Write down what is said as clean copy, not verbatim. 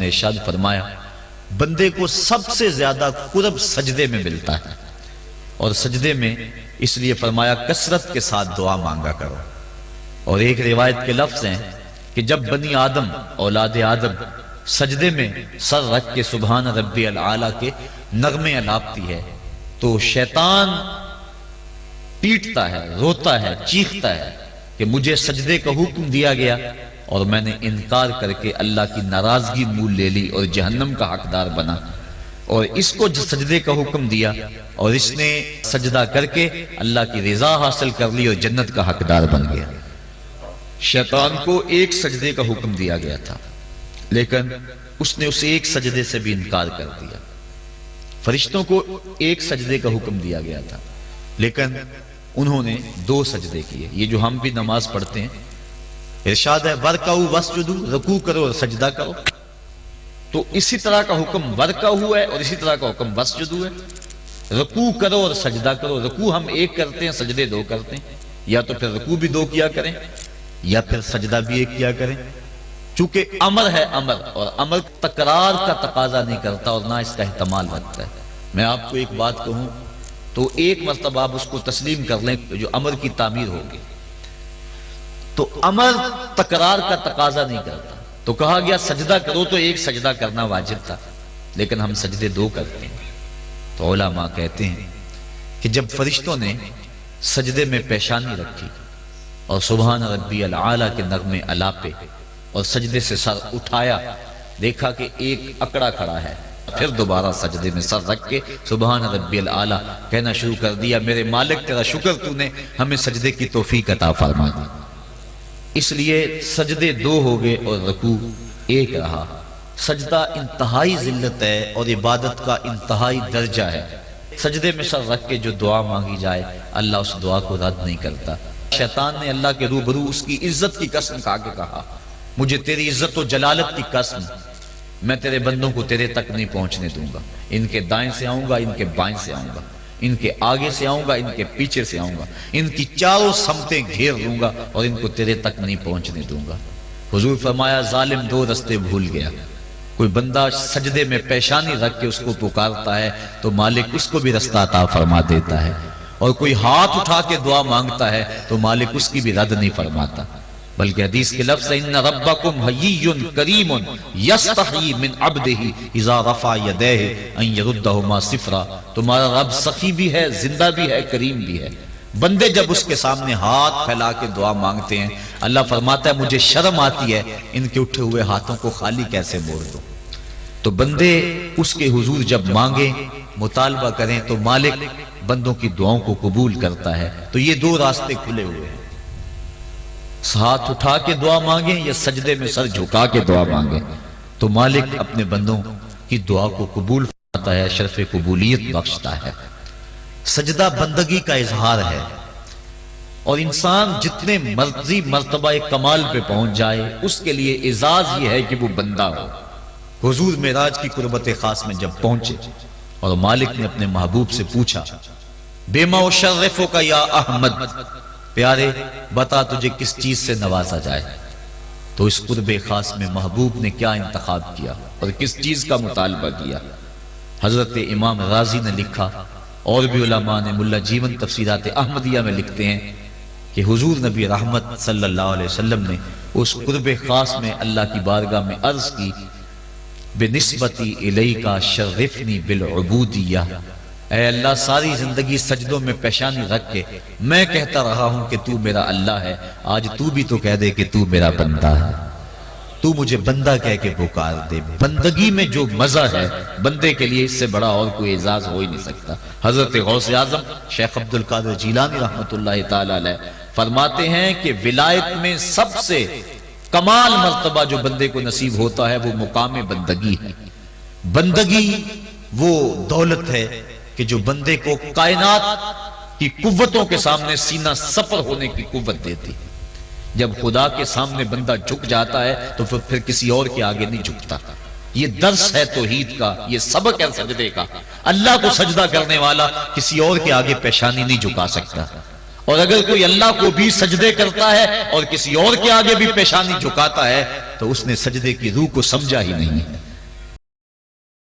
نے ارشاد فرمایا بندے کو سب سے زیادہ قرب سجدے میں ملتا ہے، اور سجدے میں اس لیے فرمایا کثرت کے ساتھ دعا مانگا کرو۔ اور ایک روایت کے لفظ ہیں کہ جب بنی آدم اولاد آدم سجدے میں سر رکھ کے سبحان ربی العالی کے نغمے الاپتی ہے تو شیطان پیٹتا ہے، روتا ہے، چیختا ہے کہ مجھے سجدے کا حکم دیا گیا اور میں نے انکار کر کے اللہ کی ناراضگی مول لے لی اور جہنم کا حقدار بنا، اور اس کو سجدے کا حکم دیا اور اس نے سجدہ کر کے اللہ کی رضا حاصل کر لی اور جنت کا حقدار بن گیا۔ شیطان کو ایک سجدے کا حکم دیا گیا تھا لیکن اس نے اسے ایک سجدے سے بھی انکار کر دیا۔ فرشتوں کو ایک سجدے کا حکم دیا گیا تھا لیکن انہوں نے 2 سجدے کیے۔ یہ جو ہم بھی نماز پڑھتے ہیں ارشاد ہے ورکعوا واسجدوا، رکوع کرو اور سجدہ کرو، تو اسی طرح کا حکم ورکعوا ہے اور اسی طرح کا حکم واسجدوا ہے۔ رکوع کرو اور سجدہ کرو، رکوع ہم ایک کرتے ہیں، سجدے 2 کرتے ہیں، یا تو پھر رکوع بھی 2 کیا کریں یا پھر سجدہ بھی 1 کیا کریں، چونکہ امر ہے امر، اور امر تکرار کا تقاضا نہیں کرتا اور نہ اس کا احتمال رکھتا ہے۔ میں آپ کو ایک بات کہوں تو ایک مرتبہ آپ اس کو تسلیم کر لیں جو امر کی تعمیر ہوگی، تو امر تکرار کا تقاضا نہیں کرتا، تو کہا گیا سجدہ کرو تو 1 سجدہ کرنا واجب تھا لیکن ہم سجدے 2 کرتے ہیں۔ تو علماء کہتے ہیں کہ جب فرشتوں نے سجدے میں پیشانی رکھی اور سبحان ربی العالی کے نغمے الاپے اور سجدے سے سر اٹھایا، دیکھا کہ ایک اکڑا کھڑا ہے، پھر دوبارہ سجدے میں سر رکھ کے سبحان ربی العالی کہنا شروع کر دیا، میرے مالک تیرا شکر تو نے ہمیں سجدے کی توفیق عطا فرما دی۔ اس لیے سجدے 2 ہو گئے اور رکوع 1 رہا۔ سجدہ انتہائی ذلت ہے اور عبادت کا انتہائی درجہ ہے۔ سجدے میں سر رکھ کے جو دعا مانگی جائے اللہ اس دعا کو رد نہیں کرتا۔ شیطان نے اللہ کے روبرو اس کی عزت کی قسم کھا کے کہا مجھے تیری عزت و جلالت کی قسم، میں تیرے بندوں کو تیرے تک نہیں پہنچنے دوں گا، ان کے دائیں سے آؤں گا، ان کے بائیں سے آؤں گا، ان کے آگے سے آؤں گا، ان کے پیچھے سے آؤں گا، ان کی چاروں سمتیں گھیر لوں گا اور ان کو تیرے تک نہیں پہنچنے دوں گا۔ حضور فرمایا ظالم 2 رستے بھول گیا، کوئی بندہ سجدے میں پیشانی رکھ کے اس کو پکارتا ہے تو مالک اس کو بھی رستہ عطا فرما دیتا ہے، اور کوئی ہاتھ اٹھا کے دعا مانگتا ہے تو مالک اس کی بھی رد نہیں فرماتا، بلکہ حدیث کے لفظ ان ربکم حیی کریم یستحیی من عبدہ اذا رفع یدیہ ان یردہما صفرا، تمہارا رب سخی بھی ہے، زندہ بھی ہے، کریم بھی ہے۔ بندے جب اس کے سامنے ہاتھ پھیلا کے دعا مانگتے ہیں اللہ فرماتا ہے مجھے شرم آتی ہے ان کے اٹھے ہوئے ہاتھوں کو خالی کیسے موڑ دوں۔ تو بندے اس کے حضور جب مانگیں مطالبہ کریں تو مالک بندوں کی دعاؤں کو قبول کرتا ہے۔ تو یہ 2 راستے کھلے ہوئے ہیں، ہاتھ اٹھا کے دعا مانگیں یا سجدے میں سر جھکا کے دعا مانگیں، تو مالک اپنے بندوں کی دعا کو قبول فرماتا ہے، شرف قبولیت بخشتا ہے۔ سجدہ بندگی کا اظہار ہے، اور انسان جتنے مرضی مرتبہ کمال پہ پہنچ جائے اس کے لیے اعزاز یہ ہے کہ وہ بندہ ہو۔ حضور معراج کی قربت خاص میں جب پہنچے اور مالک نے اپنے محبوب سے پوچھا بما اشرفک یا احمد، پیارے بتا تجھے کس چیز سے نوازا جائے، تو اس قرب خاص میں محبوب نے کیا انتخاب کیا اور کس چیز کا مطالبہ کیا؟ حضرت امام رازی نے لکھا اور بھی علماء نے، ملا جیون تفسیرات احمدیہ میں لکھتے ہیں کہ حضور نبی رحمت صلی اللہ علیہ وسلم نے اس قرب خاص میں اللہ کی بارگاہ میں عرض کی بنسبتی الیک شرفنی بالعبودیہ، اے اللہ ساری زندگی سجدوں میں پیشانی رکھ کے میں کہتا رہا ہوں کہ تو میرا اللہ ہے، آج تو بھی تو کہہ دے کہ تو میرا بندہ ہے، تو مجھے بندہ کہہ کے پکار دے۔ بندگی میں جو مزہ ہے بندے کے لیے اس سے بڑا اور کوئی اعزاز ہو ہی نہیں سکتا۔ حضرت غوث اعظم شیخ عبد القادر جیلانی رحمۃ اللہ تعالی علیہ فرماتے ہیں کہ ولایت میں سب سے کمال مرتبہ جو بندے کو نصیب ہوتا ہے وہ مقام بندگی ہے۔ بندگی وہ دولت ہے کہ جو بندے کو کائنات کی قوتوں کے سامنے سینہ سپر ہونے کی قوت دیتی۔ جب خدا کے سامنے بندہ جھک جاتا ہے تو پھر کسی اور کے آگے نہیں جھکتا۔ یہ درس ہے توحید کا، یہ سبق ہے سجدے کا۔ اللہ کو سجدہ کرنے والا کسی اور کے آگے پیشانی نہیں جھکا سکتا، اور اگر کوئی اللہ کو بھی سجدے کرتا ہے اور کسی اور کے آگے بھی پیشانی جھکاتا ہے تو اس نے سجدے کی روح کو سمجھا ہی نہیں ہے۔